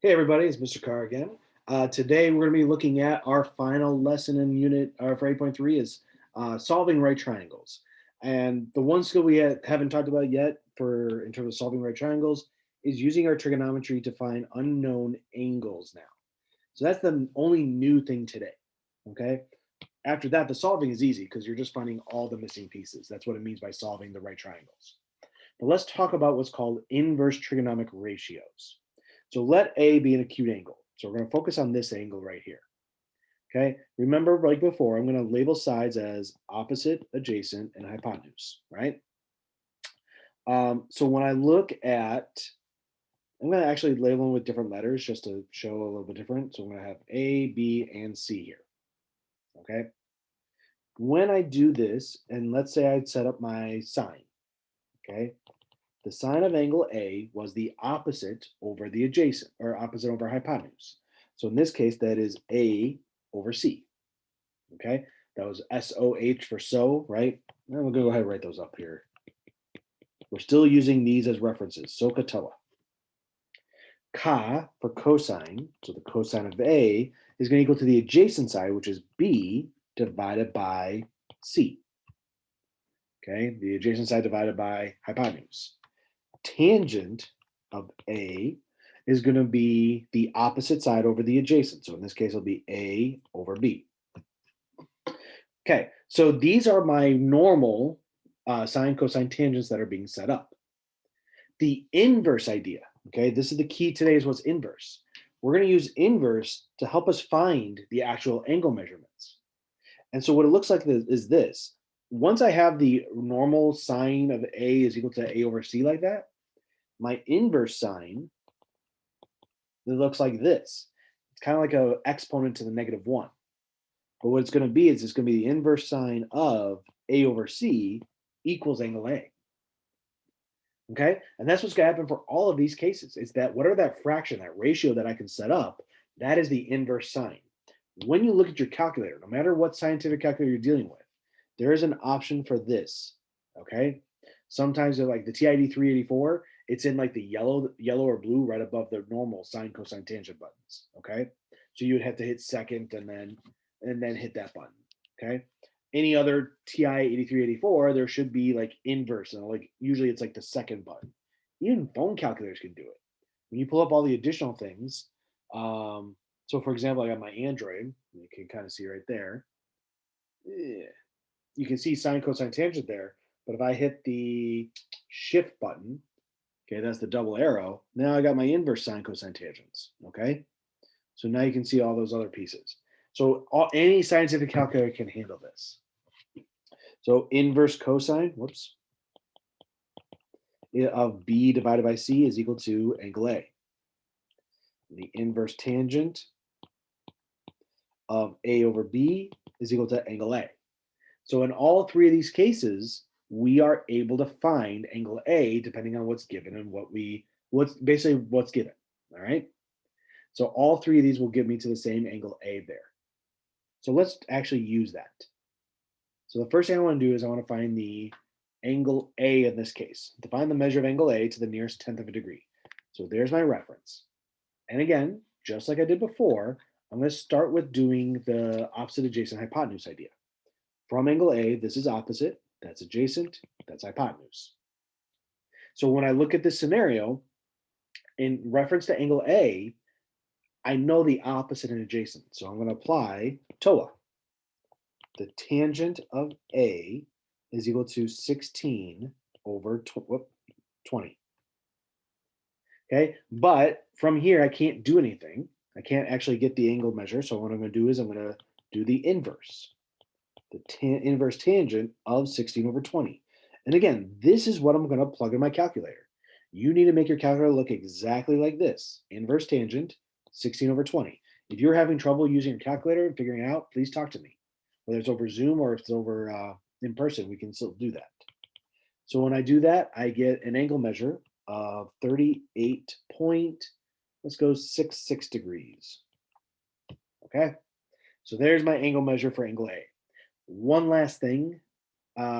Hey everybody, it's Mr. Carr again. Today we're going to be looking at our final lesson in unit for 8.3 is solving right triangles. And the one skill we haven't talked about yet for in terms of solving right triangles is using our trigonometry to find unknown angles now. So that's the only new thing today. Okay. After that, the solving is easy because you're just finding all the missing pieces. That's what it means by solving the right triangles. But let's talk about what's called inverse trigonomic ratios. So let A be an acute angle. So we're going to focus on this angle right here. Okay. Remember, like before, I'm going to label sides as opposite, adjacent, and hypotenuse, right? So when I look at, I'm going to actually label them with different letters just to show a little bit different. So I'm going to have A, B, and C here. Okay. When I do this, and let's say I'd set up my sine, okay, the sine of angle A was the opposite over the adjacent, or opposite over hypotenuse. So in this case, that is A over C. Okay, that was SOH for so, right? And we'll go ahead and write those up here. We're still using these as references. SOHCAHTOA. Ka for cosine, so the cosine of A is going to equal to the adjacent side, which is B divided by C. Okay, the adjacent side divided by hypotenuse. Tangent of A is going to be the opposite side over the adjacent. So in this case, it'll be A over B. Okay, so these are my normal sine, cosine, tangents that are being set up. The inverse idea, okay, this is the key today is what's inverse. We're going to use inverse to help us find the actual angle measurements. And so what it looks like is this. Once I have the normal sine of A is equal to A over C like that, my inverse sine, it looks like this. It's kind of like an exponent to the -1. But what it's going to be is it's going to be the inverse sine of A over C equals angle A. Okay? And that's what's going to happen for all of these cases. It's that whatever that fraction, that ratio that I can set up, that is the inverse sine. When you look at your calculator, no matter what scientific calculator you're dealing with, there is an option for this. Okay? Sometimes they're like the TID 384, it's in like the yellow or blue right above the normal sine, cosine, tangent buttons. Okay. So you would have to hit second and then hit that button. Okay. Any other TI 8384, there should be like inverse, and like usually it's like the second button. Even phone calculators can do it. When you pull up all the additional things, so for example, I got my Android, you can kind of see right there. Yeah. You can see sine, cosine, tangent there, but if I hit the shift button, okay, that's the double arrow. Now I got my inverse sine, cosine, tangents. Okay, so now you can see all those other pieces. So any scientific calculator can handle this. So inverse cosine, whoops, of B divided by C is equal to angle A. The inverse tangent of A over B is equal to angle A. So in all three of these cases, we are able to find angle A depending on what's given and what's basically what's given. All right. So all three of these will give me to the same angle A there. So let's actually use that. So the first thing I want to do is I want to find the angle A in this case. To find the measure of angle A to the nearest tenth of a degree. So there's my reference. And again, just like I did before, I'm going to start with doing the opposite adjacent hypotenuse idea. From angle A, this is opposite, that's adjacent, that's hypotenuse. So when I look at this scenario, in reference to angle A, I know the opposite and adjacent. So I'm going to apply TOA. The tangent of A is equal to 16 over 20. Okay, but from here, I can't do anything. I can't actually get the angle measure. So what I'm going to do is I'm going to do the inverse. The inverse tangent of 16 over 20. And again, this is what I'm going to plug in my calculator. You need to make your calculator look exactly like this. Inverse tangent, 16 over 20. If you're having trouble using your calculator and figuring it out, please talk to me. Whether it's over Zoom or if it's over in person, we can still do that. So when I do that, I get an angle measure of 38 point, let's go 66 degrees. Okay, so there's my angle measure for angle A. One last thing,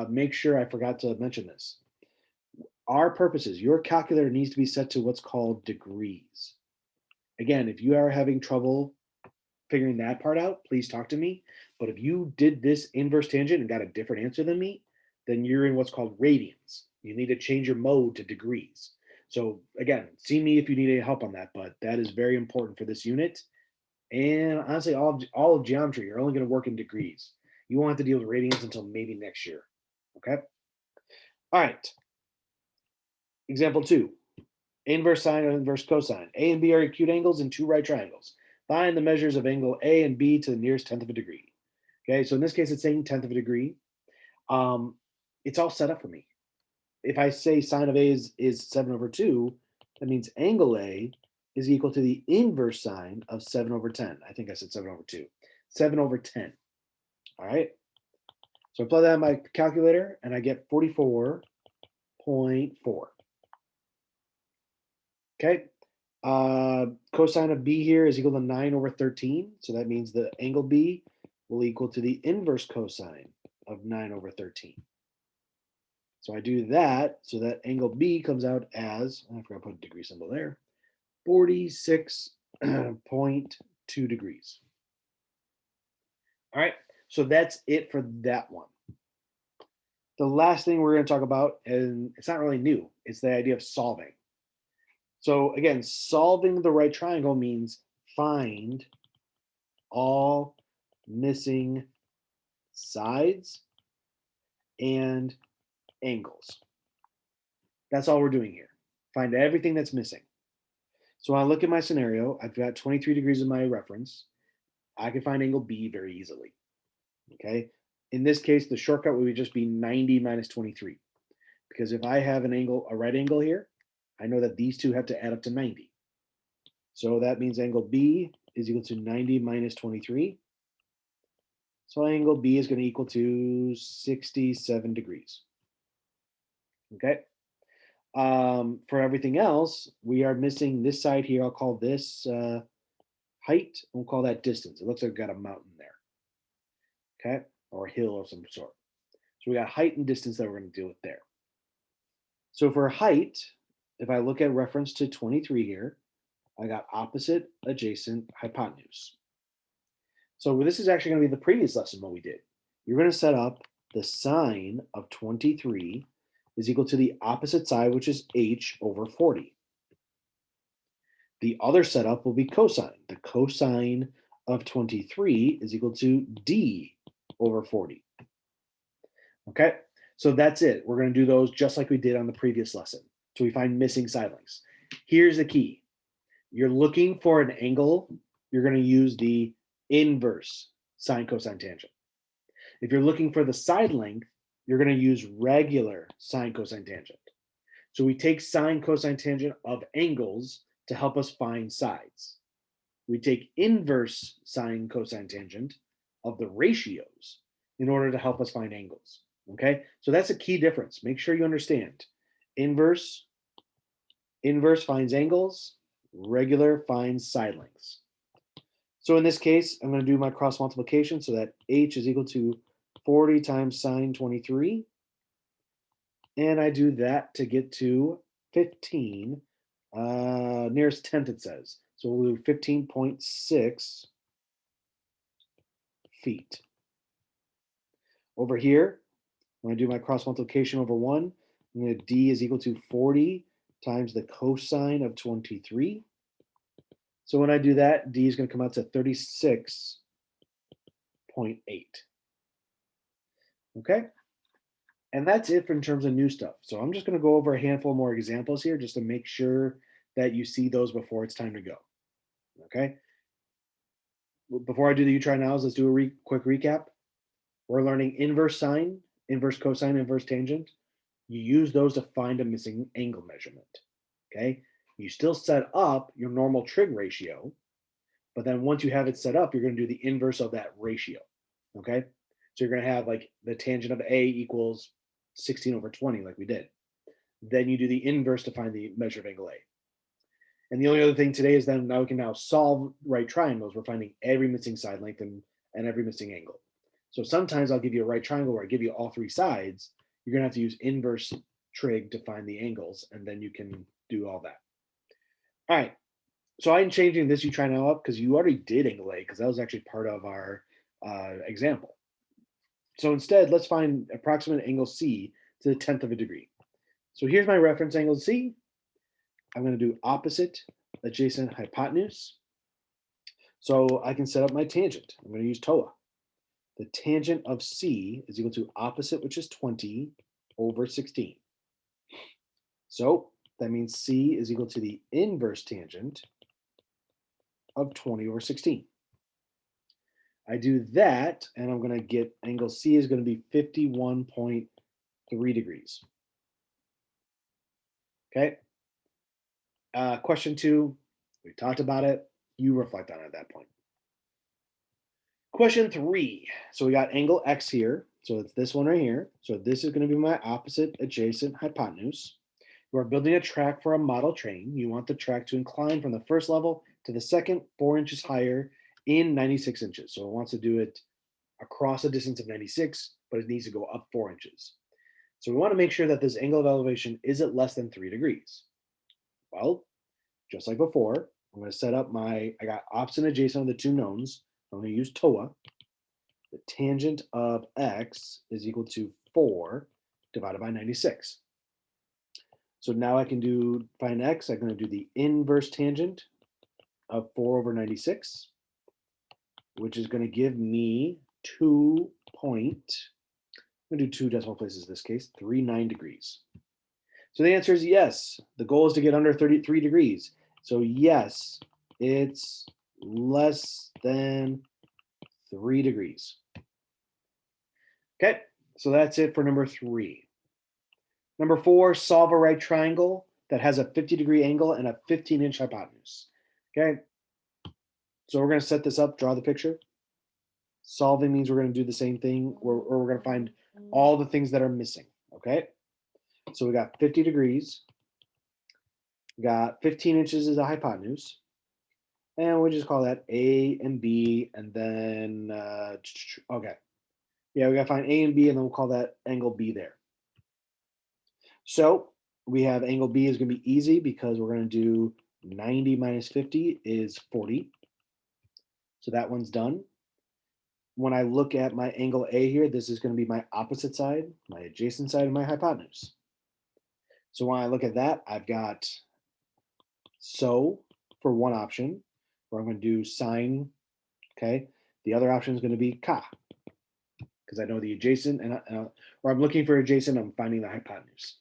make sure I forgot to mention this. Our purposes, your calculator needs to be set to what's called degrees. Again, if you are having trouble figuring that part out, please talk to me. But if you did this inverse tangent and got a different answer than me, then you're in what's called radians. You need to change your mode to degrees. So again, see me if you need any help on that, but that is very important for this unit. And honestly, all of geometry, you're only going to work in degrees. You won't have to deal with radians until maybe next year. Okay. All right. Example 2. Inverse sine and inverse cosine. A and B are acute angles in two right triangles. Find the measures of angle A and B to the nearest tenth of a degree. Okay, so in this case, it's saying tenth of a degree. It's all set up for me. If I say sine of A is 7 over 2, that means angle A is equal to the inverse sine of 7 over 10. I think I said 7 over 2. 7 over 10. All right. So I plug that in my calculator, and I get 44.4. Okay. Cosine of B here is equal to 9 over 13. So that means the angle B will equal to the inverse cosine of 9 over 13. So I do that, so that angle B comes out as, I forgot to put a degree symbol there, 46.2 degrees. All right, so that's it for that one. The last thing we're going to talk about, and it's not really new, it's the idea of solving. So again, solving the right triangle means find all missing sides and angles. That's all we're doing here. Find everything that's missing. So when I look at my scenario, I've got 23 degrees as my reference. I can find angle B very easily. Okay. In this case, the shortcut would just be 90 minus 23. Because if I have a right angle here, I know that these two have to add up to 90. So that means angle B is equal to 90 minus 23. So angle B is going to equal to 67 degrees. Okay. For everything else, we are missing this side here. I'll call this height. We'll call that distance. It looks like we've got a mountain there. Okay. Or a hill of some sort. So we got height and distance that we're going to deal with there. So for height, if I look at reference to 23 here, I got opposite, adjacent, hypotenuse. So this is actually going to be the previous lesson what we did. You're going to set up the sine of 23 is equal to the opposite side, which is h over 40. The other setup will be cosine. The cosine of 23 is equal to d over 40. Okay, so that's it. We're going to do those just like we did on the previous lesson. So we find missing side lengths. Here's the key. You're looking for an angle, you're going to use the inverse sine, cosine, tangent. If you're looking for the side length, you're going to use regular sine, cosine, tangent. So we take sine, cosine, tangent of angles to help us find sides. We take inverse sine, cosine, tangent of the ratios in order to help us find angles. Okay, so that's a key difference. Make sure you understand. Inverse finds angles, regular finds side lengths. So in this case, I'm going to do my cross multiplication so that h is equal to 40 times sine 23. And I do that to get to 15, nearest tenth it says. So we'll do 15.6 feet. Over here, when I do my cross multiplication over 1, I'm going to d is equal to 40 times the cosine of 23. So when I do that, d is going to come out to 36.8. Okay? And that's it in terms of new stuff. So I'm just going to go over a handful more examples here just to make sure that you see those before it's time to go. Okay? Before I do the you try nows, let's do a quick recap. We're learning inverse sine, inverse cosine, inverse tangent. You use those to find a missing angle measurement. Okay? You still set up your normal trig ratio, but then once you have it set up, you're going to do the inverse of that ratio. Okay? So you're going to have like the tangent of A equals 16 over 20, like we did. Then you do the inverse to find the measure of angle A. And the only other thing today is then now we can now solve right triangles. We're finding every missing side length and every missing angle. So sometimes I'll give you a right triangle where I give you all three sides. You're going to have to use inverse trig to find the angles, and then you can do all that. All right. So I'm changing this you try now up because you already did angle A because that was actually part of our example. So instead, let's find approximate angle C to the 10th of a degree. So here's my reference angle C. I'm going to do opposite adjacent hypotenuse. So I can set up my tangent. I'm going to use TOA. The tangent of C is equal to opposite, which is 20 over 16. So that means C is equal to the inverse tangent of 20 over 16. I do that, and I'm going to get angle C is going to be 51.3 degrees. Okay. Question 2, we talked about it. You reflect on it at that point. Question 3. So we got angle X here. So it's this one right here. So this is going to be my opposite adjacent hypotenuse. You are building a track for a model train. You want the track to incline from the first level to the second 4 inches higher in 96 inches. So it wants to do it across a distance of 96, but it needs to go up 4 inches. So we want to make sure that this angle of elevation isn't less than 3 degrees. Well, just like before, I'm going to set up I got opposite and adjacent of the two knowns. I'm going to use TOA. The tangent of X is equal to 4 divided by 96. So now I can find X. I'm going to do the inverse tangent of 4 over 96, which is going to give me 2 point, I'm going to do 2 decimal places in this case, 39 degrees. So the answer is yes. The goal is to get under 33 degrees. So yes, it's less than 3 degrees. Okay, so that's it for number 3. Number 4, solve a right triangle that has a 50-degree angle and a 15-inch hypotenuse. Okay, so we're going to set this up, draw the picture. Solving means we're going to do the same thing, or we're going to find all the things that are missing. Okay, so we got 50 degrees. We got 15 inches as a hypotenuse. And we'll just call that A and B, and then, okay. Yeah, we got to find A and B, and then we'll call that angle B there. So we have angle B is going to be easy because we're going to do 90 minus 50 is 40. So that one's done. When I look at my angle A here, this is going to be my opposite side, my adjacent side of my hypotenuse. So when I look at that, I've got so for one option, where I'm going to do sine, okay? The other option is going to be ka, because I know the adjacent, or I'm looking for adjacent, I'm finding the hypotenuse.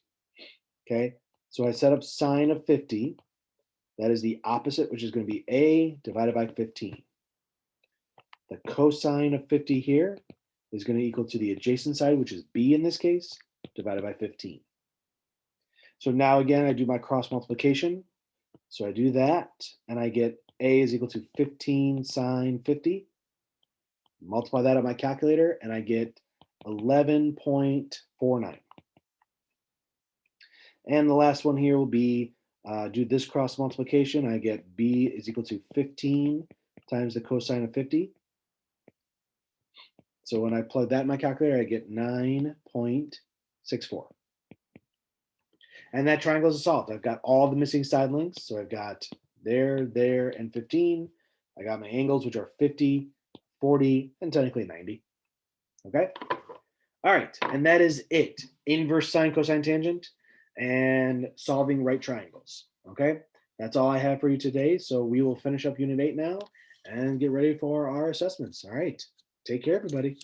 Okay, so I set up sine of 50. That is the opposite, which is going to be A divided by 15. The cosine of 50 here is going to equal to the adjacent side, which is B in this case, divided by 15. So now again, I do my cross multiplication. So I do that, and I get A is equal to 15 sine 50. Multiply that on my calculator, and I get 11.49. And the last one here will be, do this cross multiplication. I get B is equal to 15 times the cosine of 50. So when I plug that in my calculator, I get 9.64. And that triangle is solved. I've got all the missing side lengths. So I've got there, and 15. I got my angles, which are 50, 40, and technically 90. Okay. All right. And that is it. Inverse sine, cosine, tangent, and solving right triangles. Okay. That's all I have for you today. So we will finish up Unit 8 now and get ready for our assessments. All right. Take care, everybody.